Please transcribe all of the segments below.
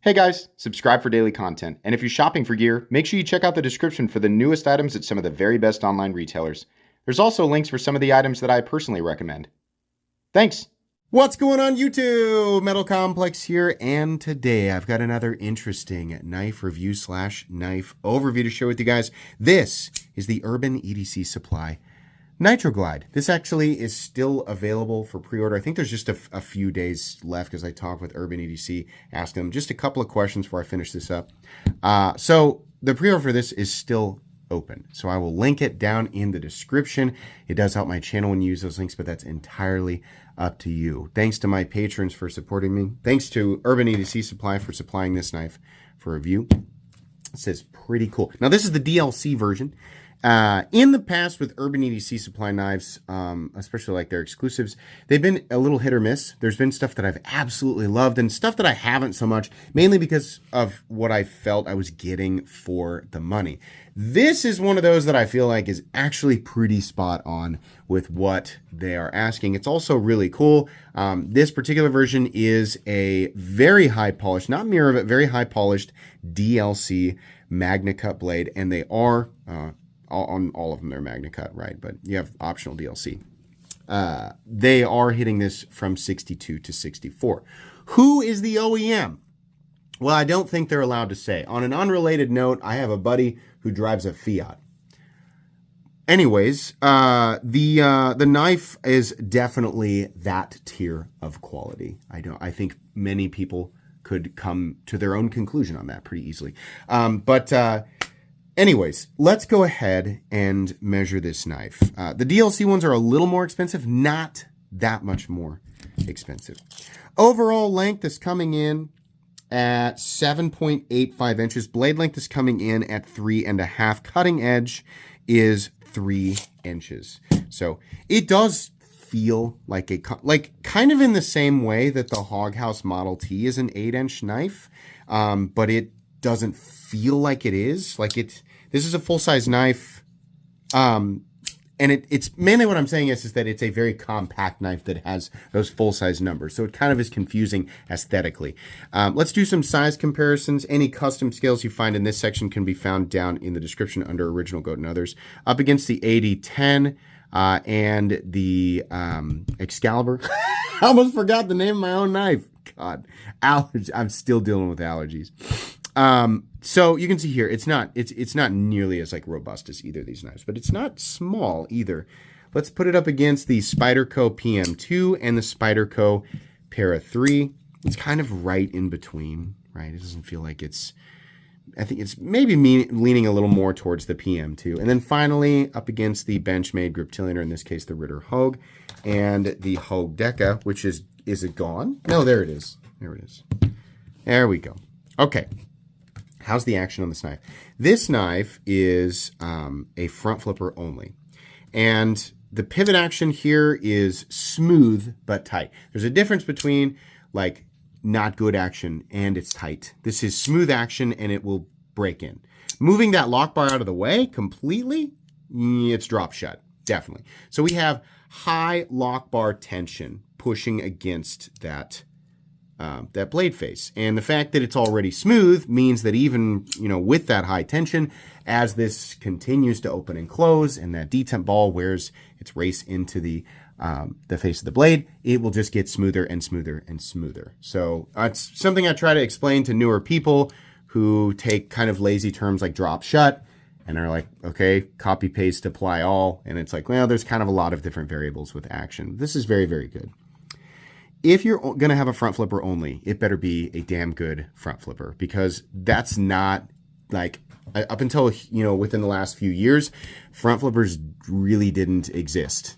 Hey guys, subscribe for daily content, and if you're shopping for gear, make sure you check out the description for the newest items at some of the very best online retailers. There's also links for some of the items that I personally recommend. Thanks! What's going on YouTube? Metal Complex here, and today I've got another interesting knife review / knife overview to share with you guys. This is the Urban EDC Supply Nitroglide. This actually is still available for pre-order. I think there's just a few days left because I talked with Urban EDC, asked them just a couple of questions before I finish this up. So the pre-order for this is still open. So I will link it down in the description. It does help my channel when you use those links, but that's entirely up to you. Thanks to my patrons for supporting me. Thanks to Urban EDC Supply for supplying this knife for review. It says pretty cool. Now this is the DLC version. In the past with Urban EDC Supply knives, especially like their exclusives, they've been a little hit or miss. There's been stuff that I've absolutely loved and stuff that I haven't so much, mainly because of what I felt I was getting for the money. This is one of those that I feel like is actually pretty spot on with what they are asking. It's also really cool. This particular version is a very high polished, not mirror, but very high polished DLC Magna Cut blade, and they are on all of them, they're Magna Cut, right? But you have optional DLC. They are hitting this from 62 to 64. Who is the OEM? Well, I don't think they're allowed to say. On an unrelated note, I have a buddy who drives a Fiat. Anyways, the knife is definitely that tier of quality. I think many people could come to their own conclusion on that pretty easily. Anyways, let's go ahead and measure this knife. The DLC ones are a little more expensive, not that much more expensive. Overall length is coming in at 7.85 inches. Blade length is coming in at 3.5. Cutting edge is 3 inches. So it does feel like kind of in the same way that the Hoghouse Model T is an 8-inch knife, but it doesn't feel like it is. This is a full-size knife, and it's mainly what I'm saying is that it's a very compact knife that has those full-size numbers, so it kind of is confusing aesthetically. Let's do some size comparisons. Any custom scales you find in this section can be found down in the description under Original Goat and Others. Up against the 8010 and the Excalibur. I almost forgot the name of my own knife. God, allergies. I'm still dealing with allergies. So you can see here, it's not nearly as robust as either of these knives, but it's not small either. Let's put it up against the Spyderco PM2 and the Spyderco Para 3. It's kind of right in between, right? It doesn't feel like I think it's maybe leaning a little more towards the PM2. And then finally, up against the Benchmade Griptilianer, in this case, the Ritter Hogue, and the Hogue Deca, which is it gone? No, there it is. There it is. There we go. Okay. How's the action on this knife? This knife is a front flipper only. And the pivot action here is smooth but tight. There's a difference between not good action and it's tight. This is smooth action and it will break in. Moving that lock bar out of the way completely, it's drop shut, definitely. So we have high lock bar tension pushing against that blade face. And the fact that it's already smooth means that even, with that high tension, as this continues to open and close and that detemp ball wears its race into the face of the blade, it will just get smoother and smoother and smoother. So it's something I try to explain to newer people who take kind of lazy terms like drop shut and are like, okay, copy paste, apply all. And it's like, well, there's kind of a lot of different variables with action. This is very, very good. If you're going to have a front flipper only, it better be a damn good front flipper, because that's not up until, within the last few years, front flippers really didn't exist.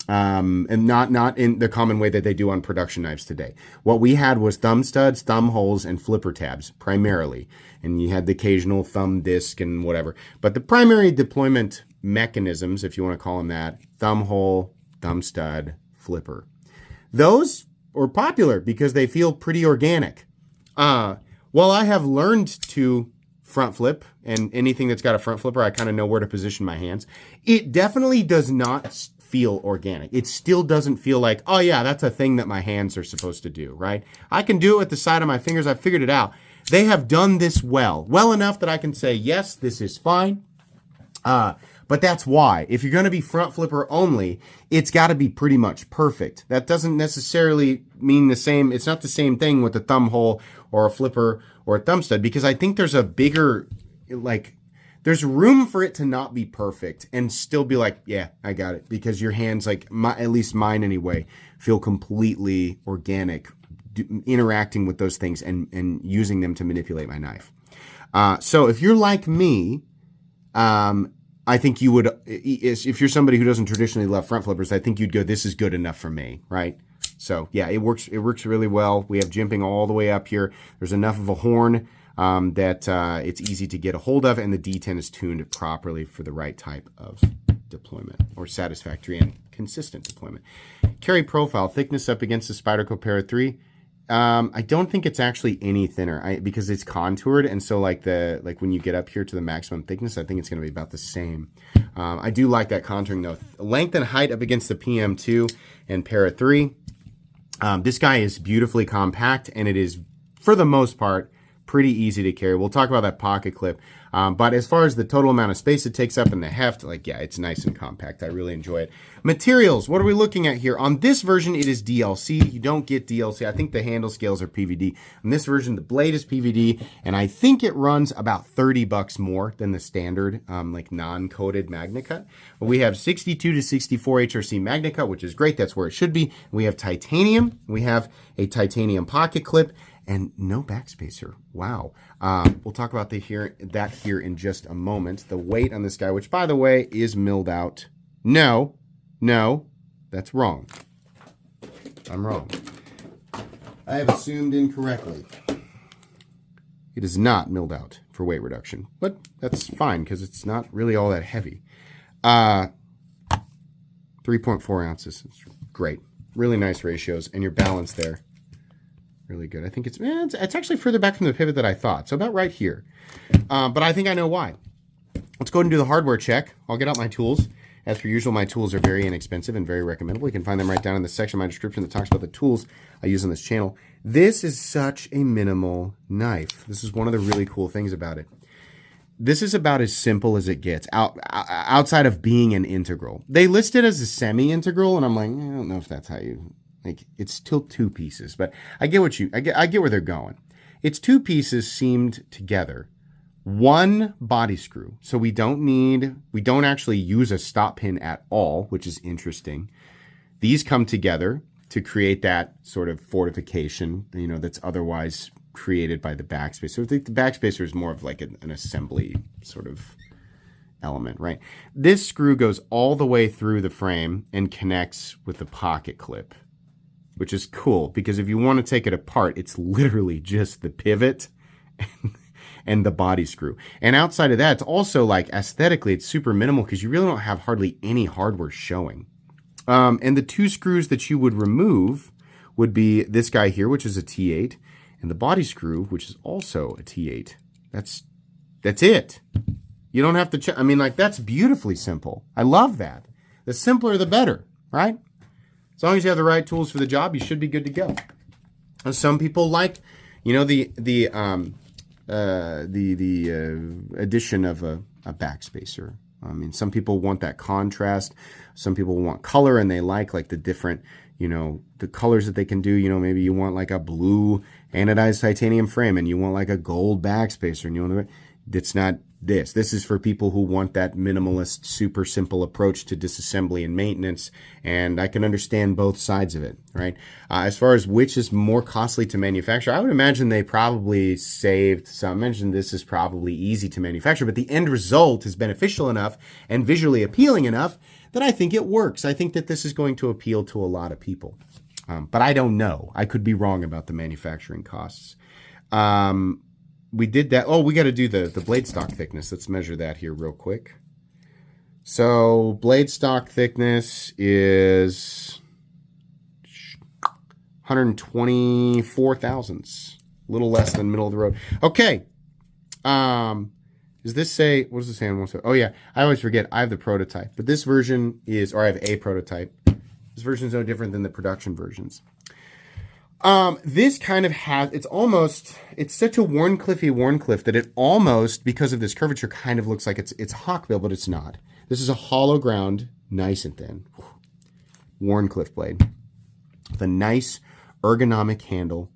And not in the common way that they do on production knives today. What we had was thumb studs, thumb holes, and flipper tabs primarily. And you had the occasional thumb disc and whatever. But the primary deployment mechanisms, if you want to call them that, thumb hole, thumb stud, flipper. Those are popular because they feel pretty organic. While I have learned to front flip, and anything that's got a front flipper, I kind of know where to position my hands, it definitely does not feel organic. It still doesn't feel like, oh yeah, that's a thing that my hands are supposed to do, right? I can do it with the side of my fingers. I figured it out. They have done this well enough that I can say, yes, this is fine. But that's why. If you're going to be front flipper only, it's got to be pretty much perfect. That doesn't necessarily mean the same. It's not the same thing with a thumb hole or a flipper or a thumb stud, because I think there's a bigger, like, there's room for it to not be perfect and still be like, yeah, I got it. Because your hands, like, at least mine anyway, feel completely organic, interacting with those things and using them to manipulate my knife. So if you're like me, I think you would, if you're somebody who doesn't traditionally love front flippers, I think you'd go, this is good enough for me, right? So yeah, it works really well. We have jimping all the way up here. There's enough of a horn that it's easy to get a hold of, and the D10 is tuned properly for the right type of deployment, or satisfactory and consistent deployment. Carry profile, thickness up against the Spyderco Para 3. I don't think it's actually any thinner because it's contoured, and so like when you get up here to the maximum thickness, I think it's going to be about the same. I do like that contouring though. Length and height up against the PM2 and Para 3. This guy is beautifully compact, and it is, for the most part, pretty easy to carry. We'll talk about that pocket clip. But as far as the total amount of space it takes up and the heft, like, yeah, it's nice and compact. I really enjoy it. Materials, what are we looking at here? On this version, it is DLC. You don't get DLC. I think the handle scales are PVD. On this version, the blade is PVD, and I think it runs about $30 more than the standard, like non-coated MagnaCut. But we have 62 to 64 HRC MagnaCut, which is great. That's where it should be. We have titanium. We have a titanium pocket clip. And no backspacer. Wow. We'll talk about that here in just a moment. The weight on this guy, which, by the way, is milled out. No, that's wrong. I'm wrong. I have assumed incorrectly. It is not milled out for weight reduction, but that's fine because it's not really all that heavy. 3.4 ounces. It's great. Really nice ratios, and your balance there. Really good. I think it's actually further back from the pivot than I thought. So about right here. But I think I know why. Let's go ahead and do the hardware check. I'll get out my tools. As per usual, my tools are very inexpensive and very recommendable. You can find them right down in the section of my description that talks about the tools I use on this channel. This is such a minimal knife. This is one of the really cool things about it. This is about as simple as it gets, outside of being an integral. They list it as a semi-integral, and I'm like, I don't know if that's how you... Like, it's still two pieces, but I get where they're going. It's two pieces seamed together. One body screw. So we don't actually use a stop pin at all, which is interesting. These come together to create that sort of fortification, that's otherwise created by the backspacer. So I think the backspacer is more of like an assembly sort of element, right? This screw goes all the way through the frame and connects with the pocket clip, which is cool because if you want to take it apart, it's literally just the pivot and the body screw. And outside of that, it's also like aesthetically, it's super minimal because you really don't have hardly any hardware showing. And the two screws that you would remove would be this guy here, which is a T8, and the body screw, which is also a T8. That's it. You don't have to check. I mean, like, that's beautifully simple. I love that. The simpler, the better, right? As long as you have the right tools for the job, you should be good to go. And some people like, the addition of a backspacer. I mean, some people want that contrast. Some people want color, and they like the different, the colors that they can do. Maybe you want like a blue anodized titanium frame, and you want like a gold backspacer, and you want to. It's not this. This is for people who want that minimalist, super simple approach to disassembly and maintenance, and I can understand both sides of it, right? As far as which is more costly to manufacture, I would imagine they probably saved some. I mentioned this is probably easy to manufacture, but the end result is beneficial enough and visually appealing enough that I think it works. I think that this is going to appeal to a lot of people, but I don't know. I could be wrong about the manufacturing costs. We did that. Oh, we got to do the blade stock thickness. Let's measure that here real quick. So blade stock thickness is 124 thousandths, a little less than middle of the road. Okay. Does this say, what does this say on one side? Oh yeah, I always forget. I have the prototype, but this version is, or I have a prototype. This version is no different than the production versions. This kind of has, it's such a Warncliff that it almost, because of this curvature, kind of looks like it's hawkbill, but it's not. This is a hollow ground, nice and thin. Warncliff blade with a nice ergonomic handle,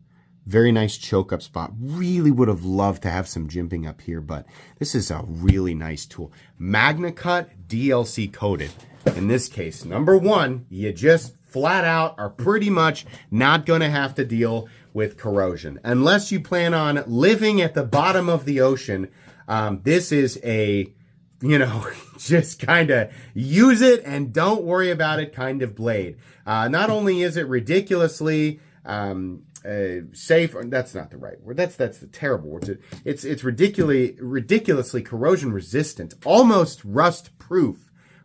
very nice choke up spot. Really would have loved to have some jimping up here, but this is a really nice tool. MagnaCut DLC coated. In this case, number one, you just flat out are pretty much not going to have to deal with corrosion. Unless you plan on living at the bottom of the ocean, this is a, just kind of use it and don't worry about it kind of blade. Not only is it ridiculously safe, that's not the right word, that's the terrible word. It's ridiculously corrosion resistant, almost rust proof.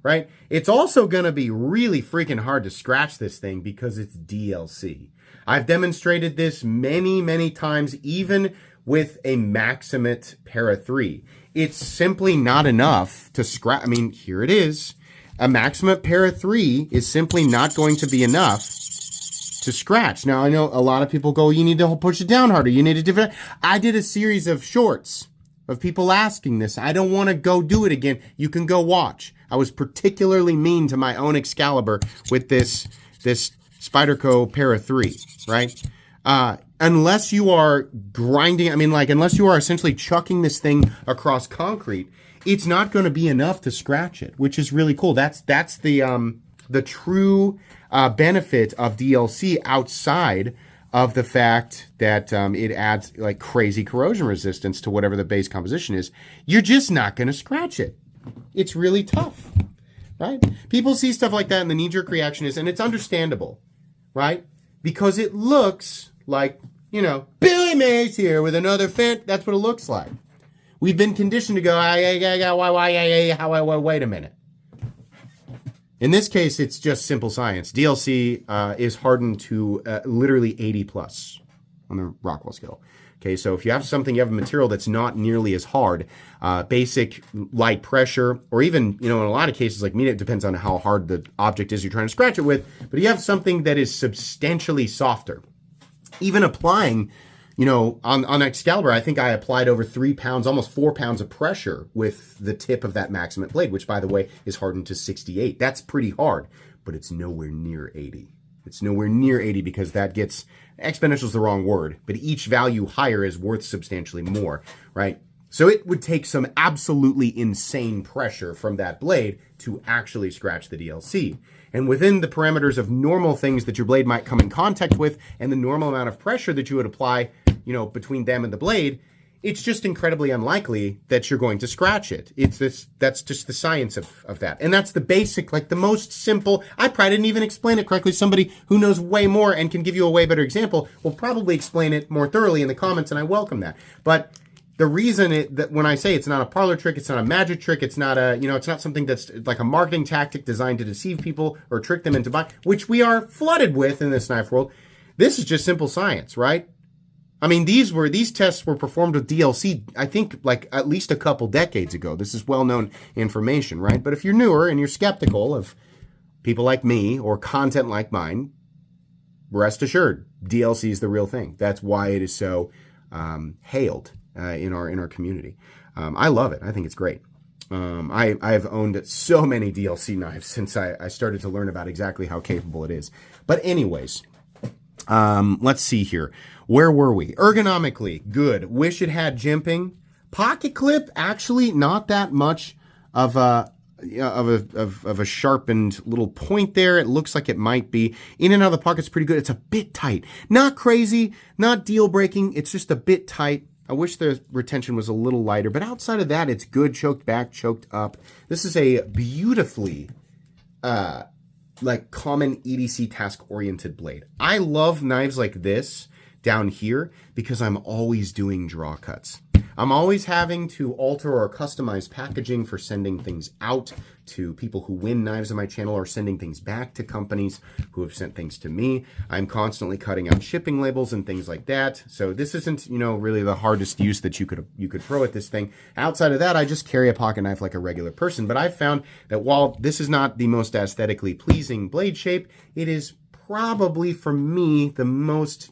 Right? It's also going to be really freaking hard to scratch this thing because it's DLC. I've demonstrated this many, many times, even with a Maximate Para 3. It's simply not enough to scratch. I mean, here it is. A Maximate Para 3 is simply not going to be enough to scratch. Now, I know a lot of people go, you need to push it down harder. You need a different. I did a series of shorts of people asking this. I don't want to go do it again. You can go watch. I was particularly mean to my own Excalibur with this Spyderco Para 3, right? Unless you are grinding, unless you are essentially chucking this thing across concrete, it's not going to be enough to scratch it, which is really cool. That's the true benefit of DLC outside of the fact that it adds like crazy corrosion resistance to whatever the base composition is. You're just not going to scratch it. It's really tough, right? People see stuff like that and the knee-jerk reaction is, and it's understandable, right? Because it looks like, Billy Mays here with another fent. That's what it looks like. We've been conditioned to go, wait a minute. In this case, it's just simple science. DLC is hardened to literally 80 plus on the Rockwell scale. Okay, so if you have a material that's not nearly as hard, basic light pressure, or even, in a lot of cases like me, it depends on how hard the object is you're trying to scratch it with, but you have something that is substantially softer. Even applying, on Excalibur, I think I applied over 3 pounds, almost 4 pounds of pressure with the tip of that Maximate blade, which, by the way, is hardened to 68. That's pretty hard, but it's nowhere near 80. It's nowhere near 80 because that gets, exponential is the wrong word, but each value higher is worth substantially more, right? So it would take some absolutely insane pressure from that blade to actually scratch the DLC. And within the parameters of normal things that your blade might come in contact with and the normal amount of pressure that you would apply, between them and the blade, it's just incredibly unlikely that you're going to scratch it. That's just the science of that. And that's the basic, like the most simple, I probably didn't even explain it correctly. Somebody who knows way more and can give you a way better example will probably explain it more thoroughly in the comments, and I welcome that. But the reason that when I say it's not a parlor trick, it's not a magic trick, it's not it's not something that's like a marketing tactic designed to deceive people or trick them into buying, which we are flooded with in this knife world. This is just simple science, right? I mean, these tests were performed with DLC, I think, like at least a couple decades ago. This is well-known information, right? But if you're newer and you're skeptical of people like me or content like mine, rest assured, DLC is the real thing. That's why it is so hailed in our community. I love it. I think it's great. I've owned so many DLC knives since I started to learn about exactly how capable it is. But anyways, let's see here. Where were we? Ergonomically, good. Wish it had jimping. Pocket clip, actually not that much of a sharpened little point there. It looks like it might be. In and out of the pocket's pretty good. It's a bit tight. Not crazy, not deal breaking. It's just a bit tight. I wish the retention was a little lighter, but outside of that, it's good. Choked back, choked up. This is a beautifully like common EDC task-oriented blade. I love knives like this down here because I'm always doing draw cuts. I'm always having to alter or customize packaging for sending things out to people who win knives on my channel or sending things back to companies who have sent things to me. I'm constantly cutting out shipping labels and things like that. So this isn't, really the hardest use that you could throw at this thing. Outside of that, I just carry a pocket knife like a regular person. But I've found that while this is not the most aesthetically pleasing blade shape, it is probably, for me, the most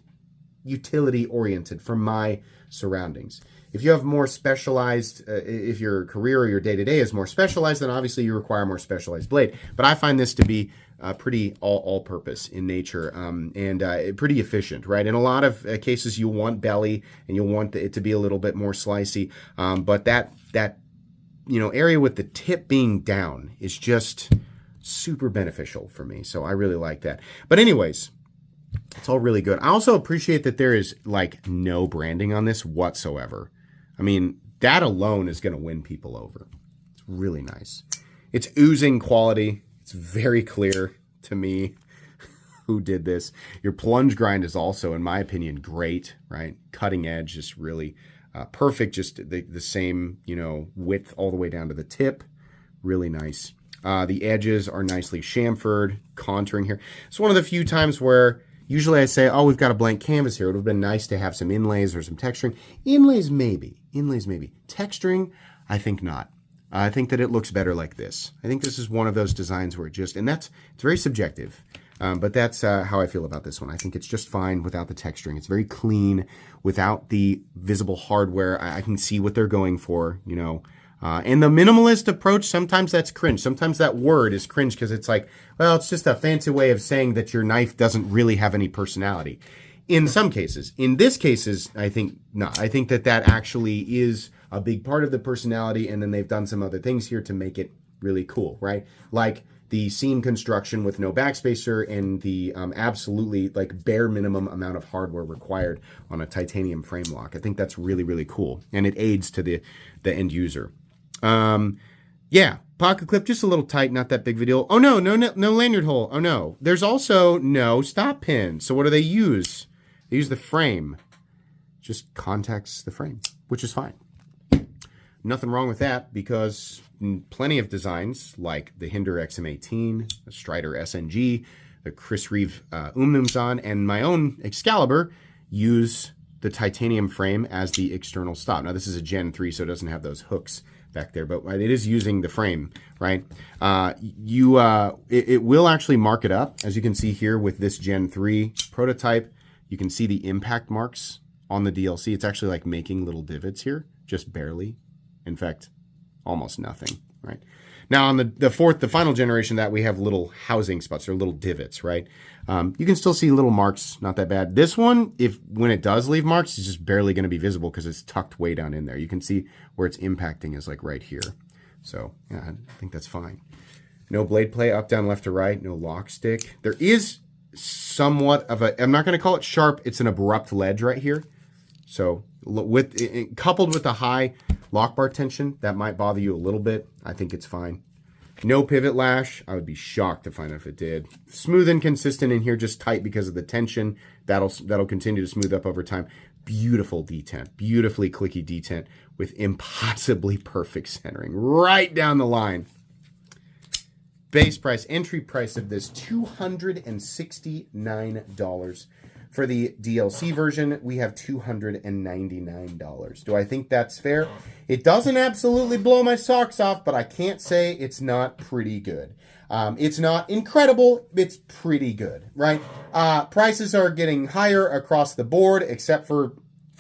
utility oriented for my surroundings. If you have more specialized, if your career or your day-to-day is more specialized, then obviously you require a more specialized blade. But I find this to be pretty all-purpose in nature and pretty efficient, right? In a lot of cases, you'll want belly and you'll want it to be a little bit more slicey. But that area with the tip being down is just super beneficial for me. So I really like that. But anyways, it's all really good. I also appreciate that there is like no branding on this whatsoever. I mean, that alone is going to win people over. It's really nice. It's oozing quality. It's very clear to me who did this. Your plunge grind is also, in my opinion, great, right? Cutting edge, just really perfect. Just the same, width all the way down to the tip. Really nice. The edges are nicely chamfered, contouring here. It's one of the few times where usually I say, oh, we've got a blank canvas here. It would have been nice to have some inlays or some texturing. Inlays, maybe. Texturing, I think not. I think that it looks better like this. I think this is one of those designs where it's very subjective. But that's how I feel about this one. I think it's just fine without the texturing. It's very clean without the visible hardware. I can see what they're going for, and the minimalist approach, sometimes that's cringe. Sometimes that word is cringe because it's like, well, it's just a fancy way of saying that your knife doesn't really have any personality. In some cases. In this cases, I think not. I think that actually is a big part of the personality, and then they've done some other things here to make it really cool, right? Like the seam construction with no backspacer and the absolutely like bare minimum amount of hardware required on a titanium frame lock. I think that's really, really cool, and it aids to the end user. Yeah, pocket clip just a little tight, not that big of a deal. Oh no lanyard hole. Oh no. There's also no stop pin. So what do they use? They use the frame. Just contacts the frame, which is fine. Nothing wrong with that because plenty of designs like the Hinder XM18, the Strider SNG, the Chris Reeve Umnumzan, and my own Excalibur use the titanium frame as the external stop. Now this is a Gen 3, so it doesn't have those hooks back there, but it is using the frame, right? It will actually mark it up, as you can see here with this Gen 3 prototype. You can see the impact marks on the DLC. It's actually like making little divots here, just barely. In fact, almost nothing, right? Now on the final generation that we have little housing spots or little divots, right? You can still see little marks, not that bad. This one, when it does leave marks, it's just barely going to be visible because it's tucked way down in there. You can see where it's impacting is like right here. So yeah, I think that's fine. No blade play, up, down, left to right, no lock stick. There is somewhat of I'm not going to call it sharp, it's an abrupt ledge right here. So coupled with the high lock bar tension, that might bother you a little bit. I think it's fine. No pivot lash. I would be shocked to find out if it did. Smooth and consistent in here, just tight because of the tension. That'll continue to smooth up over time. Beautiful detent. Beautifully clicky detent with impossibly perfect centering. Right down the line. Base price, entry price of this, $269. For the DLC version, we have $299. Do I think that's fair? It doesn't absolutely blow my socks off, but I can't say it's not pretty good. It's not incredible, it's pretty good, right? Prices are getting higher across the board, except for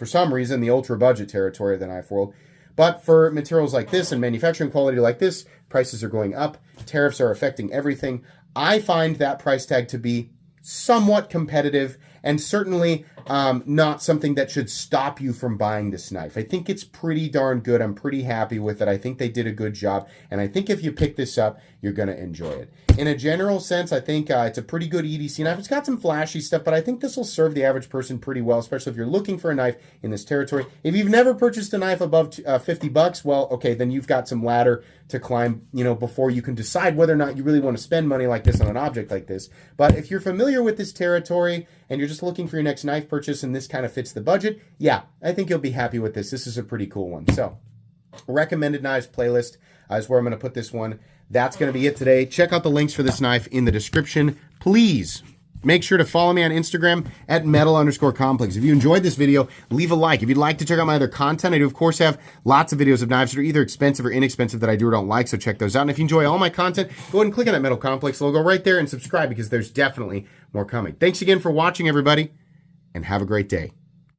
some reason, the ultra budget territory of the knife world. But for materials like this and manufacturing quality like this, prices are going up. Tariffs are affecting everything. I find that price tag to be somewhat competitive and certainly not something that should stop you from buying this knife. I think it's pretty darn good. I'm pretty happy with it. I think they did a good job, and I think if you pick this up, you're going to enjoy it. In a general sense, I think it's a pretty good EDC knife. It's got some flashy stuff, but I think this will serve the average person pretty well, especially if you're looking for a knife in this territory. If you've never purchased a knife above $50, well, okay, then you've got some ladder to climb, before you can decide whether or not you really want to spend money like this on an object like this. But if you're familiar with this territory and you're just looking for your next knife purchase and this kind of fits the budget, yeah, I think you'll be happy with this. This is a pretty cool one. So, recommended knives playlist is where I'm going to put this one. That's going to be it today. Check out the links for this knife in the description. Please make sure to follow me on Instagram at metal_complex. If you enjoyed this video, leave a like. If you'd like to check out my other content, I do, of course, have lots of videos of knives that are either expensive or inexpensive that I do or don't like, so check those out. And if you enjoy all my content, go ahead and click on that Metal Complex logo right there and subscribe because there's definitely more coming. Thanks again for watching, everybody. and have a great day.